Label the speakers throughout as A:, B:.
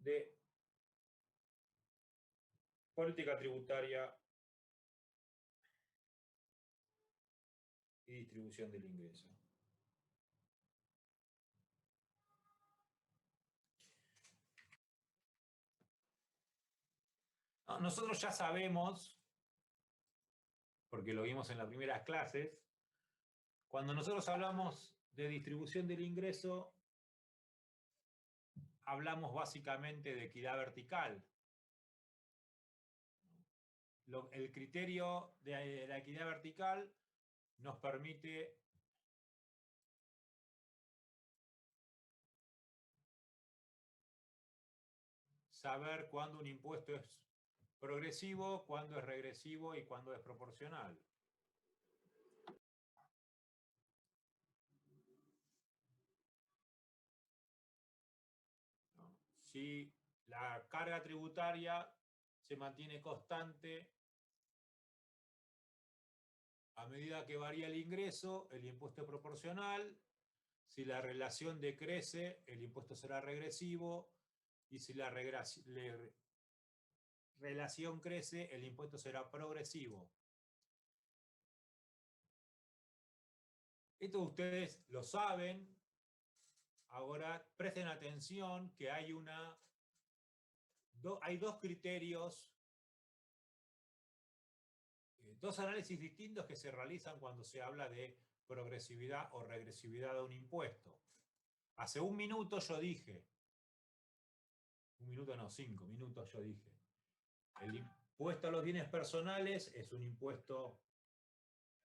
A: de política tributaria y distribución del ingreso. No, nosotros ya sabemos, porque lo vimos en las primeras clases, cuando nosotros hablamos de distribución del ingreso, hablamos básicamente de equidad vertical. El criterio de la equidad vertical nos permite saber cuándo un impuesto es progresivo, cuándo es regresivo y cuándo es proporcional. Si la carga tributaria se mantiene constante a medida que varía el ingreso, el impuesto es proporcional. Si la relación decrece, el impuesto será regresivo. Y si la relación crece, el impuesto será progresivo. Esto ustedes lo saben. Ahora presten atención que hay dos criterios, dos análisis distintos que se realizan cuando se habla de progresividad o regresividad de un impuesto. Hace un minuto yo dije, 5 minutos yo dije, el impuesto a los bienes personales es un impuesto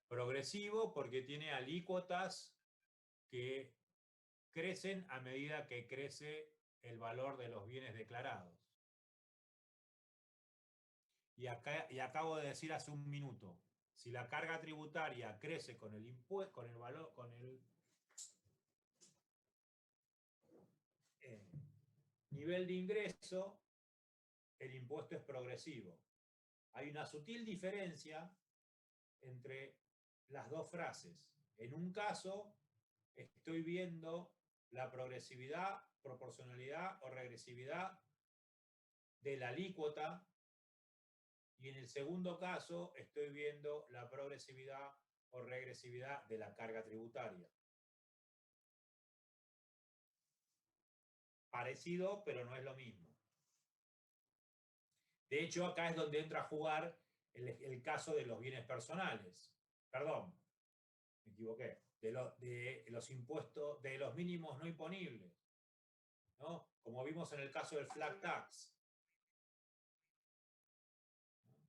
A: progresivo porque tiene alícuotas que crecen a medida que crece el valor de los bienes declarados. Y acabo de decir hace un minuto, si la carga tributaria crece con el impuesto, con el valor, con el nivel de ingreso, el impuesto es progresivo. Hay una sutil diferencia entre las dos frases. En un caso, estoy viendo la progresividad, proporcionalidad o regresividad de la alícuota, y en el segundo caso estoy viendo la progresividad o regresividad de la carga tributaria. Parecido, pero no es lo mismo. De hecho, acá es donde entra a jugar el caso de los bienes personales. Perdón, me equivoqué. De los impuestos, de los mínimos no imponibles, ¿no? Como vimos en el caso del flat tax.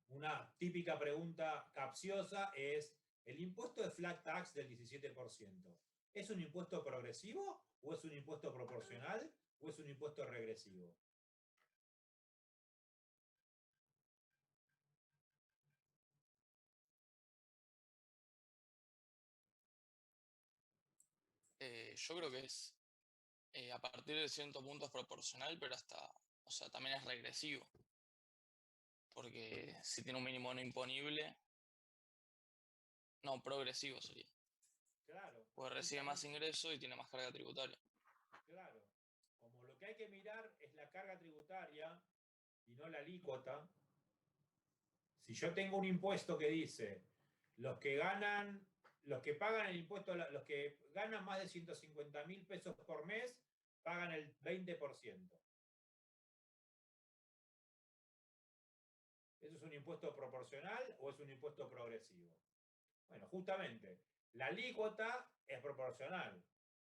A: Una típica pregunta capciosa es, ¿el impuesto de flat tax del 17% es un impuesto progresivo o es un impuesto proporcional o es un impuesto regresivo?
B: Yo creo que es a partir de cierto punto es proporcional, pero hasta, o sea, también es regresivo. Porque si tiene un mínimo no imponible, no, progresivo sería.
A: Claro.
B: Pues recibe más ingresos y tiene más carga tributaria.
A: Claro. Como lo que hay que mirar es la carga tributaria y no la alícuota, si yo tengo un impuesto que dice los que pagan el impuesto, los que ganan más de 150.000 pesos por mes, pagan el 20%. ¿Eso es un impuesto proporcional o es un impuesto progresivo? Bueno, justamente, la alícuota es proporcional.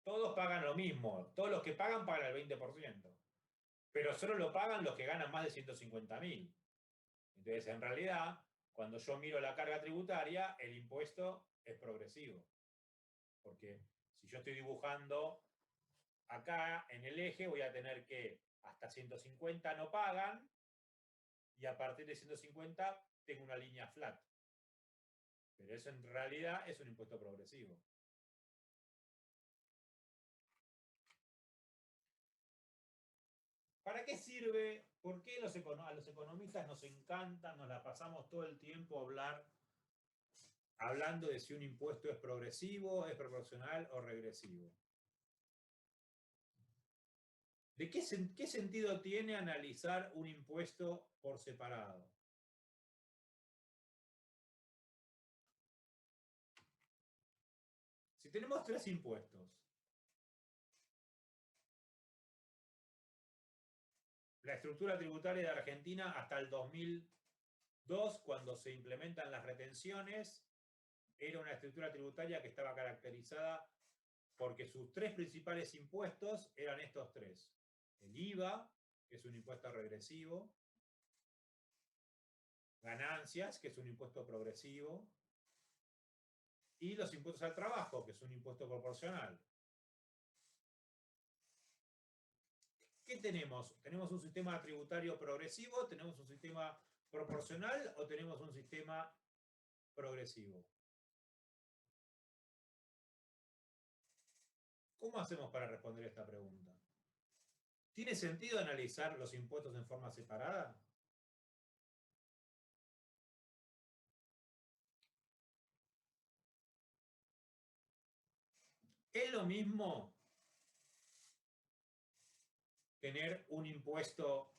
A: Todos pagan lo mismo. Todos los que pagan el 20%. Pero solo lo pagan los que ganan más de 150.000. Entonces, en realidad, cuando yo miro la carga tributaria, el impuesto es progresivo. Porque si yo estoy dibujando acá en el eje, voy a tener que hasta 150 no pagan y a partir de 150 tengo una línea flat. Pero eso en realidad es un impuesto progresivo. ¿Para qué sirve? ¿Por qué a los economistas nos encanta, nos la pasamos todo el tiempo hablando de si un impuesto es progresivo, es proporcional o regresivo? ¿Qué sentido tiene analizar un impuesto por separado? Si tenemos 3 impuestos, la estructura tributaria de Argentina hasta el 2002, cuando se implementan las retenciones, era una estructura tributaria que estaba caracterizada porque sus 3 principales impuestos eran estos 3. El IVA, que es un impuesto regresivo, ganancias, que es un impuesto progresivo, y los impuestos al trabajo, que es un impuesto proporcional. ¿Qué tenemos? ¿Tenemos un sistema tributario progresivo? ¿Tenemos un sistema proporcional o tenemos un sistema progresivo? ¿Cómo hacemos para responder esta pregunta? ¿Tiene sentido analizar los impuestos en forma separada? ¿Es lo mismo tener un impuesto,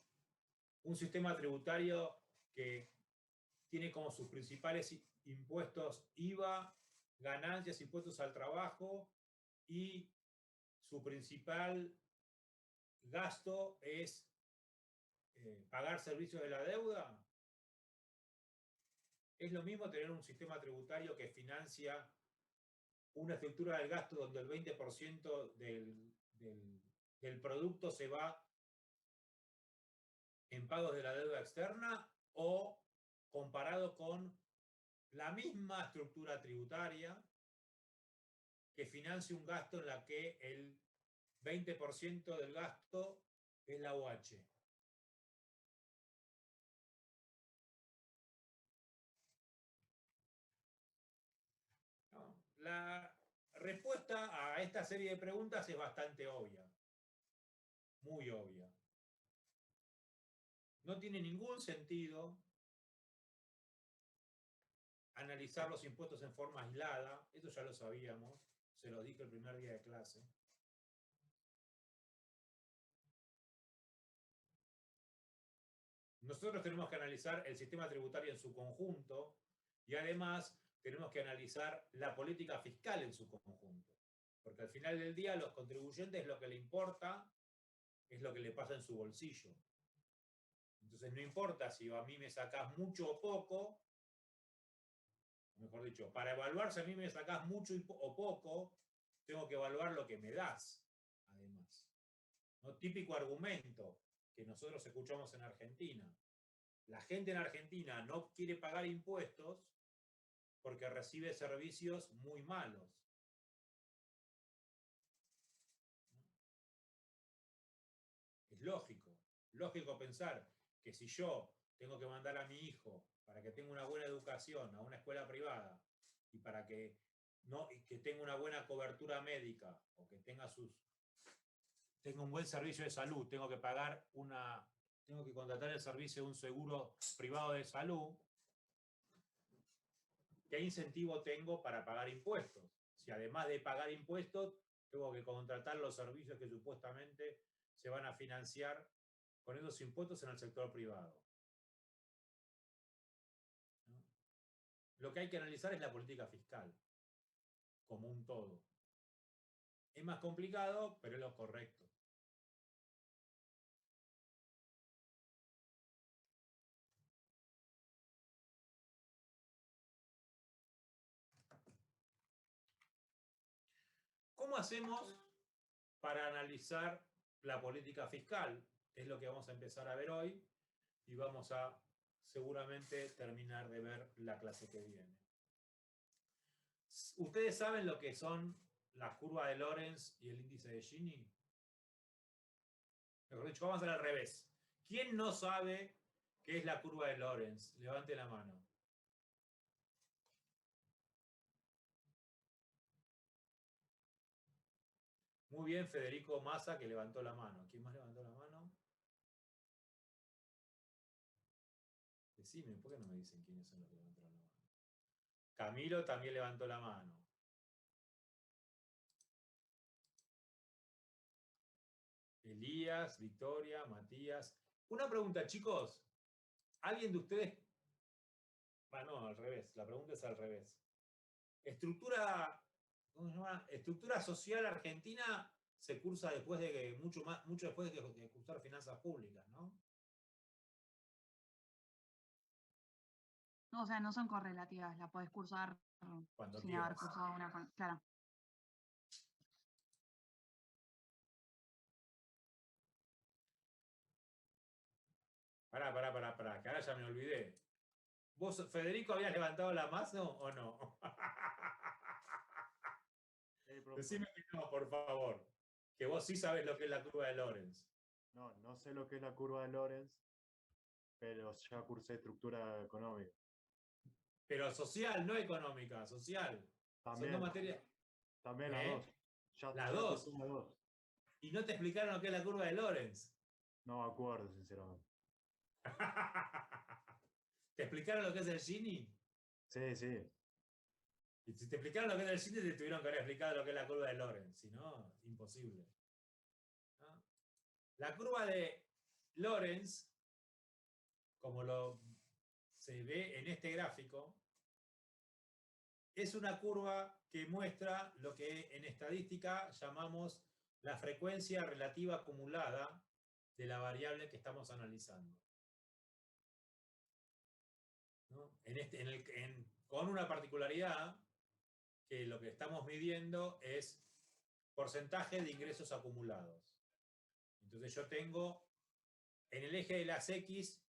A: un sistema tributario que tiene como sus principales impuestos IVA, ganancias, impuestos al trabajo, y su principal gasto es pagar servicios de la deuda? ¿Es lo mismo tener un sistema tributario que financia una estructura del gasto donde el 20% del producto se va en pagos de la deuda externa, o comparado con la misma estructura tributaria que financia un gasto en la que el 20% del gasto es la UH? ¿No? La respuesta a esta serie de preguntas es bastante obvia, muy obvia. No tiene ningún sentido analizar los impuestos en forma aislada, eso ya lo sabíamos, se lo dije el primer día de clase. Nosotros tenemos que analizar el sistema tributario en su conjunto y además tenemos que analizar la política fiscal en su conjunto. Porque al final del día a los contribuyentes lo que le importa es lo que le pasa en su bolsillo. Entonces no importa si a mí me sacás mucho o poco, mejor dicho, para evaluar si a mí me sacás mucho o poco, tengo que evaluar lo que me das, además. ¿No? Típico argumento que nosotros escuchamos en Argentina. La gente en Argentina no quiere pagar impuestos porque recibe servicios muy malos. Es lógico pensar que si yo tengo que mandar a mi hijo para que tenga una buena educación a una escuela privada y para que tenga una buena cobertura médica o que tenga un buen servicio de salud, tengo que contratar el servicio de un seguro privado de salud. ¿Qué incentivo tengo para pagar impuestos? Si además de pagar impuestos, tengo que contratar los servicios que supuestamente se van a financiar con esos impuestos en el sector privado. ¿No? Lo que hay que analizar es la política fiscal, como un todo. Es más complicado, pero es lo correcto. ¿Cómo hacemos para analizar la política fiscal? Es lo que vamos a empezar a ver hoy y vamos a seguramente terminar de ver la clase que viene. ¿Ustedes saben lo que son la curva de Lorenz y el índice de Gini? Mejor dicho, vamos a hacer al revés. ¿Quién no sabe qué es la curva de Lorenz? Levante la mano. Muy bien, Federico Massa, que levantó la mano. ¿Quién más levantó la mano? Decime, ¿por qué no me dicen quiénes son los que levantaron la mano? Camilo también levantó la mano. Elías, Victoria, Matías. Una pregunta, chicos. ¿Alguien de ustedes? No, al revés. La pregunta es al revés. Estructura, ¿cómo se llama? Estructura social argentina se cursa después de que, mucho después de cursar finanzas públicas, ¿no?
C: No, o sea, no son correlativas, la podés cursar
A: Cuando
C: sin
A: quieras.
C: haber cursado una. Claro.
A: Pará, que ahora ya me olvidé. ¿Vos, Federico, habías levantado la mano o no? Decime que no, por favor. Que vos sí sabés lo que es la curva de Lorenz.
D: No, no sé lo que es la curva de Lorenz, pero ya cursé estructura económica.
A: Pero social, no económica, social.
D: También,
A: Son dos materias.
D: también las dos.
A: Las
D: Ya
A: dos.
D: cursé las dos.
A: Y no te explicaron lo que es la curva de Lorenz.
D: No me acuerdo, sinceramente.
A: ¿Te explicaron lo que es el Gini?
D: Sí, sí.
A: Y si te explicaron lo que es el Gini, te tuvieron que haber explicado lo que es la curva de Lorenz. Si no, imposible. ¿No? La curva de Lorenz, como se ve en este gráfico, es una curva que muestra lo que en estadística llamamos la frecuencia relativa acumulada de la variable que estamos analizando. ¿No? Con una particularidad que lo que estamos midiendo es porcentaje de ingresos acumulados. Entonces yo tengo en el eje de las X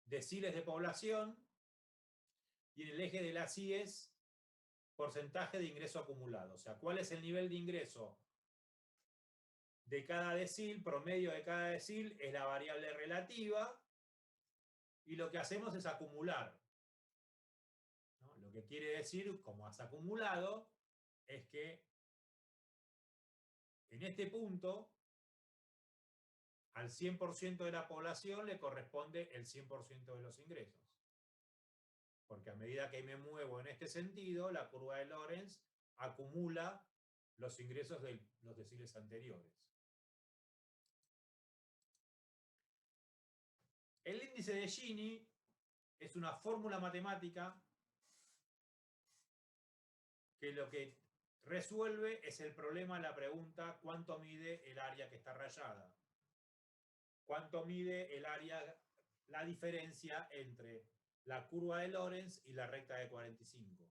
A: deciles de población y en el eje de las Y porcentaje de ingreso acumulado. O sea, cuál es el nivel de ingreso de cada decil, promedio de cada decil es la variable relativa y lo que hacemos es acumular. ¿No? Lo que quiere decir, como has acumulado, es que en este punto al 100% de la población le corresponde el 100% de los ingresos. Porque a medida que me muevo en este sentido, la curva de Lorenz acumula los ingresos de los deciles anteriores. El índice de Gini es una fórmula matemática que lo que resuelve es el problema de la pregunta ¿cuánto mide el área que está rayada? ¿Cuánto mide el área, la diferencia entre la curva de Lorenz y la recta de 45?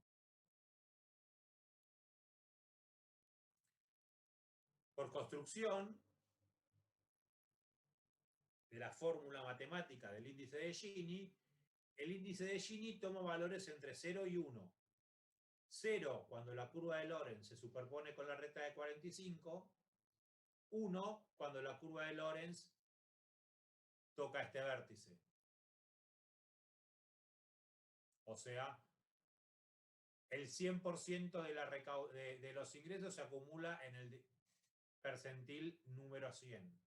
A: Por construcción de la fórmula matemática del índice de Gini, el índice de Gini toma valores entre 0 y 1. 0 cuando la curva de Lorenz se superpone con la recta de 45, 1 cuando la curva de Lorenz toca este vértice. O sea, el 100% de los ingresos se acumula en el percentil número 100.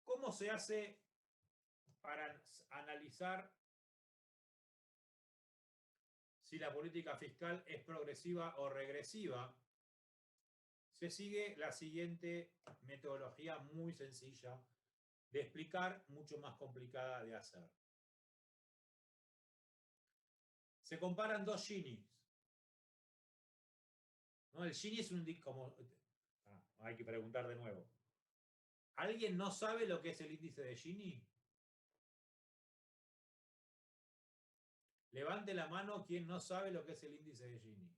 A: ¿Cómo se hace para analizar si la política fiscal es progresiva o regresiva? Se sigue la siguiente metodología muy sencilla de explicar, mucho más complicada de hacer. Se comparan dos Ginis. ¿No? El Gini es un... hay que preguntar de nuevo. ¿Alguien no sabe lo que es el índice de Gini? Levante la mano quien no sabe lo que es el índice de Gini.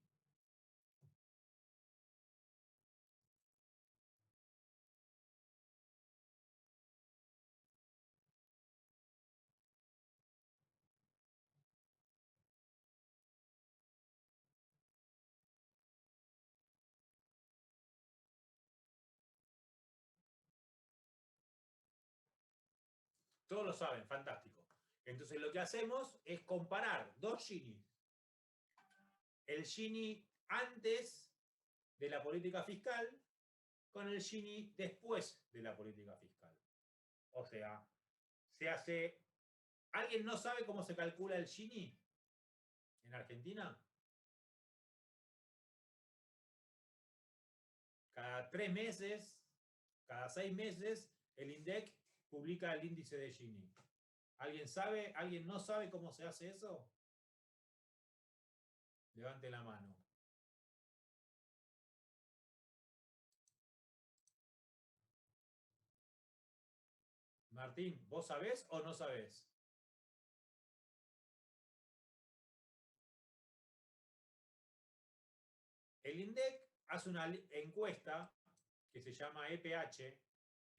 A: Todos lo saben, fantástico. Entonces lo que hacemos es comparar dos Ginis. El Gini antes de la política fiscal con el Gini después de la política fiscal. O sea, se hace... ¿Alguien no sabe cómo se calcula el Gini? en Argentina? Cada 3 meses, cada 6 meses, el INDEC publica el índice de Gini. ¿Alguien sabe? ¿Alguien no sabe cómo se hace eso? Levante la mano. Martín, ¿vos sabés o no sabés? El INDEC hace una encuesta que se llama EPH,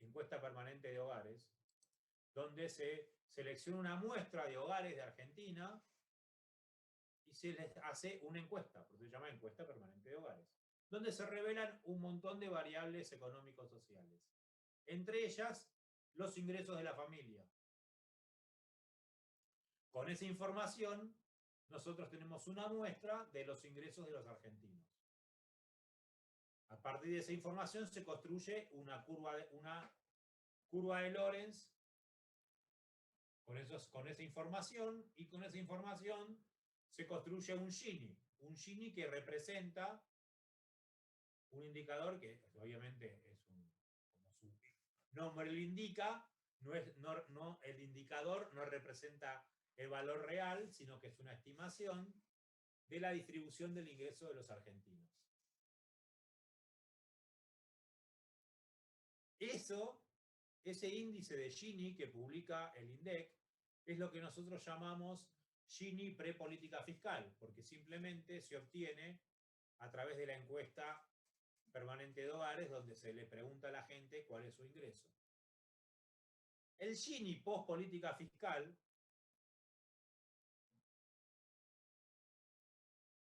A: Encuesta Permanente de Hogares, donde se selecciona una muestra de hogares de Argentina y se les hace una encuesta, por eso se llama Encuesta Permanente de Hogares, donde se revelan un montón de variables económicos sociales, entre ellas los ingresos de la familia. Con esa información, nosotros tenemos una muestra de los ingresos de los argentinos. A partir de esa información se construye una curva de Lorenz con esa información, y con esa información se construye un Gini que representa un indicador que obviamente es como su nombre lo indica, el indicador no representa el valor real, sino que es una estimación de la distribución del ingreso de los argentinos. Ese índice de Gini que publica el INDEC es lo que nosotros llamamos Gini pre-política fiscal, porque simplemente se obtiene a través de la encuesta permanente de hogares, donde se le pregunta a la gente cuál es su ingreso. El Gini post-política fiscal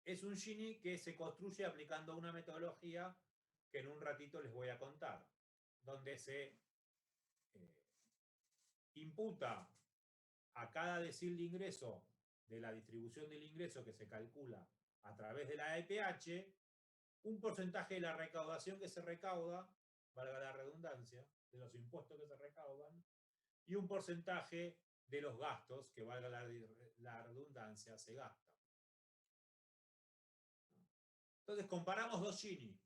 A: es un Gini que se construye aplicando una metodología que en un ratito les voy a contar, donde se imputa a cada decil de ingreso de la distribución del ingreso que se calcula a través de la EPH, un porcentaje de la recaudación que se recauda, valga la redundancia, de los impuestos que se recaudan, y un porcentaje de los gastos, que valga la redundancia, se gastan. Entonces comparamos dos Gini,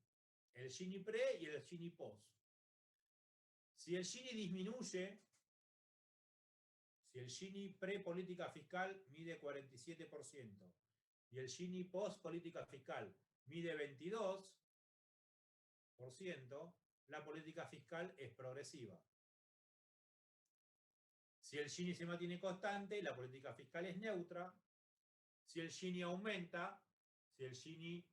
A: el Gini pre y el Gini post. Si el Gini disminuye, si el Gini pre-política fiscal mide 47% y el Gini post-política fiscal mide 22%, la política fiscal es progresiva. Si el Gini se mantiene constante, la política fiscal es neutra. Si el Gini aumenta, si el Gini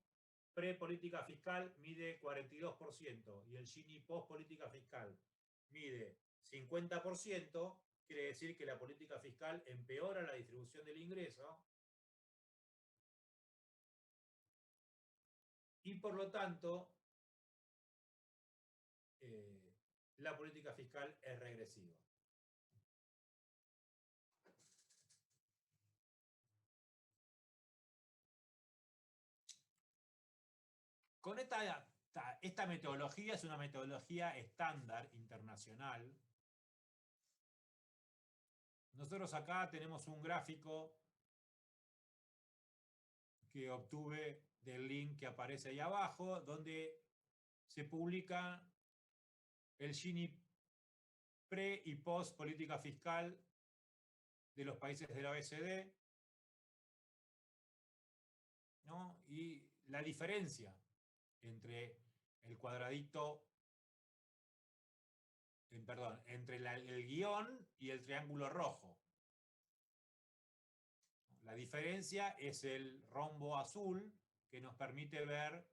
A: pre-política fiscal mide 42% y el Gini post-política fiscal mide 50%, quiere decir que la política fiscal empeora la distribución del ingreso y por lo tanto la política fiscal es regresiva. Con esta metodología, es una metodología estándar internacional. Nosotros acá tenemos un gráfico que obtuve del link que aparece ahí abajo, donde se publica el Gini pre y post política fiscal de los países de la OECD, ¿no? Y la diferencia entre el cuadradito, entre el guión y el triángulo rojo. La diferencia es el rombo azul, que nos permite ver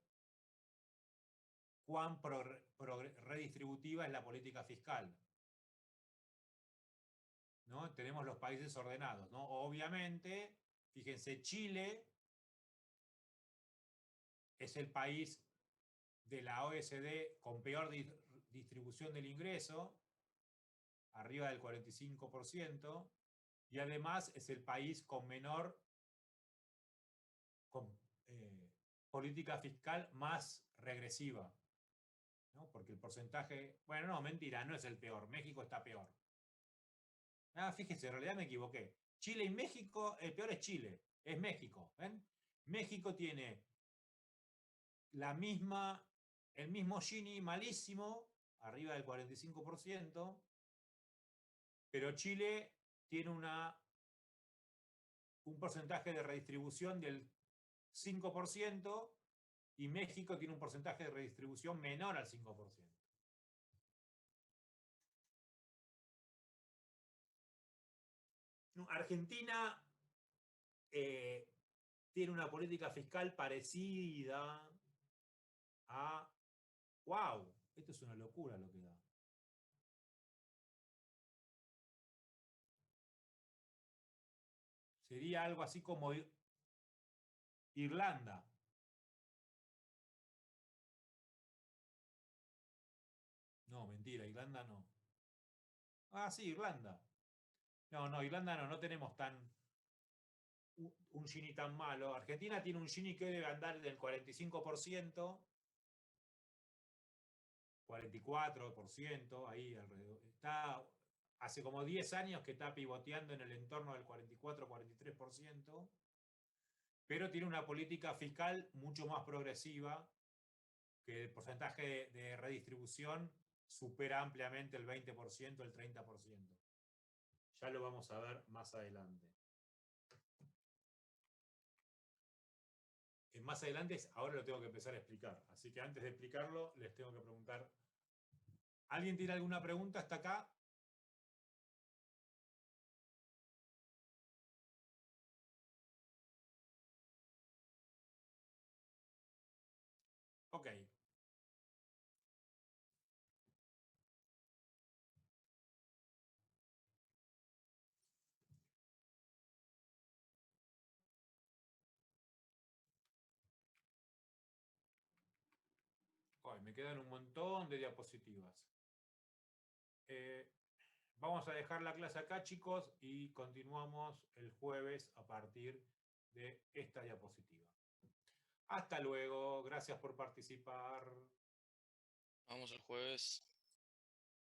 A: cuán redistributiva es la política fiscal, ¿no? Tenemos los países ordenados, ¿no? Obviamente, fíjense, Chile es el país de la OECD con peor distribución del ingreso, arriba del 45%, y además es el país con menor política fiscal más regresiva, ¿no? Porque el porcentaje, bueno, no, mentira, no es el peor, México está peor. Fíjese, en realidad me equivoqué. Chile y México, el peor es Chile, es México. ¿Ven? México tiene el mismo Gini malísimo, arriba del 45%, pero Chile tiene un porcentaje de redistribución del 5% y México tiene un porcentaje de redistribución menor al 5%. Argentina tiene una política fiscal parecida a... ¡Wow! Esto es una locura lo que da. Sería algo así como Irlanda. No, mentira, Irlanda no. Ah, sí, Irlanda. No, Irlanda no tenemos un Gini tan malo. Argentina tiene un Gini que debe andar del 45%, 44%, ahí alrededor. Hace como 10 años que está pivoteando en el entorno del 44-43%, pero tiene una política fiscal mucho más progresiva, que el porcentaje de redistribución supera ampliamente el 20%, el 30%. Ya lo vamos a ver más adelante. Más adelante, ahora lo tengo que empezar a explicar. Así que antes de explicarlo, les tengo que preguntar. ¿Alguien tiene alguna pregunta hasta acá? Ok. Me quedan un montón de diapositivas. Vamos a dejar la clase acá, chicos, y continuamos el jueves a partir de esta diapositiva. Hasta luego, gracias por participar.
B: Vamos el jueves.